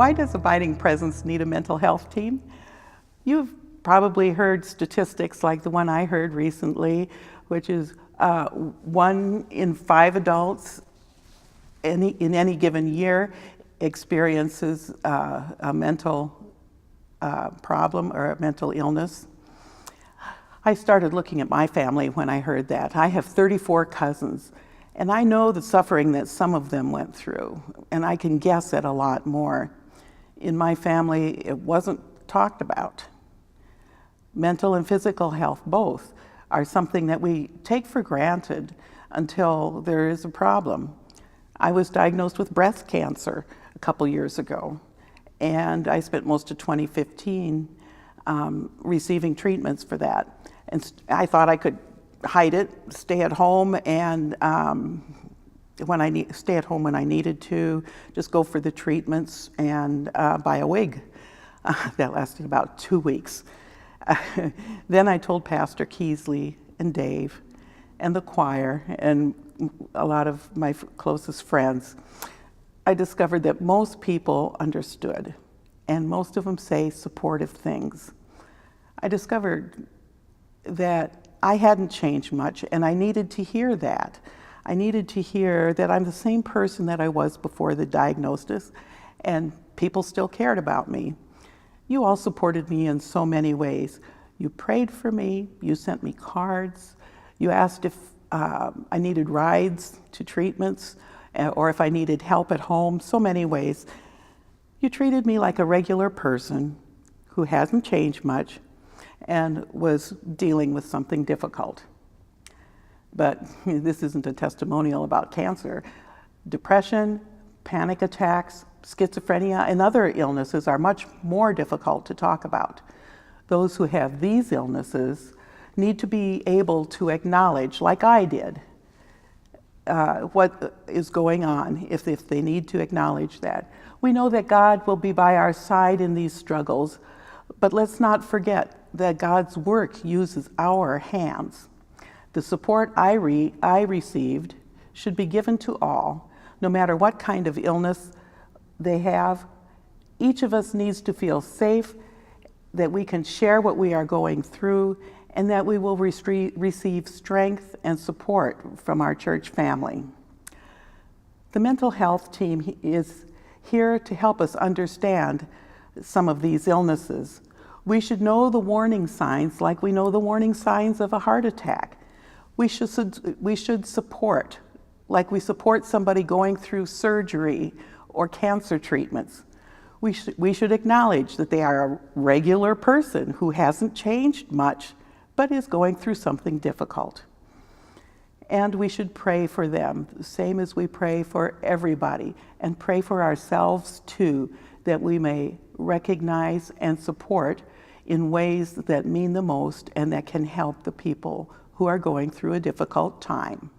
Why does Abiding Presence need a mental health team? You've probably heard statistics like the one I heard recently, which is 1 in 5 adults in any given year experiences a mental problem or a mental illness. I started looking at my family when I heard that. I have 34 cousins, and I know the suffering that some of them went through, and I can guess at a lot more. In my family, it wasn't talked about. Mental and physical health both are something that we take for granted until there is a problem. I was diagnosed with breast cancer a couple years ago, and I spent most of 2015 receiving treatments for that. And I thought I could hide it, stay at home, and stay at home when I needed to, just go for the treatments and buy a wig. That lasted about 2 weeks. Then I told Pastor Keesley and Dave and the choir and a lot of my closest friends. I discovered that most people understood, and most of them say supportive things. I discovered that I hadn't changed much, and I needed to hear that. I needed to hear that I'm the same person that I was before the diagnosis, and people still cared about me. You all supported me in so many ways. You prayed for me, you sent me cards, you asked if I needed rides to treatments, or if I needed help at home, so many ways. You treated me like a regular person who hasn't changed much and was dealing with something difficult. But this isn't a testimonial about cancer. Depression, panic attacks, schizophrenia, and other illnesses are much more difficult to talk about. Those who have these illnesses need to be able to acknowledge, like I did, what is going on, if they need to acknowledge that. We know that God will be by our side in these struggles, but let's not forget that God's work uses our hands. The support I received should be given to all, no matter what kind of illness they have. Each of us needs to feel safe, that we can share what we are going through, and that we will receive strength and support from our church family. The mental health team is here to help us understand some of these illnesses. We should know the warning signs like we know the warning signs of a heart attack. We should support, like we support somebody going through surgery or cancer treatments. We should acknowledge that they are a regular person who hasn't changed much, but is going through something difficult. And we should pray for them, the same as we pray for everybody, and pray for ourselves too, that we may recognize and support in ways that mean the most and that can help the people who are going through a difficult time.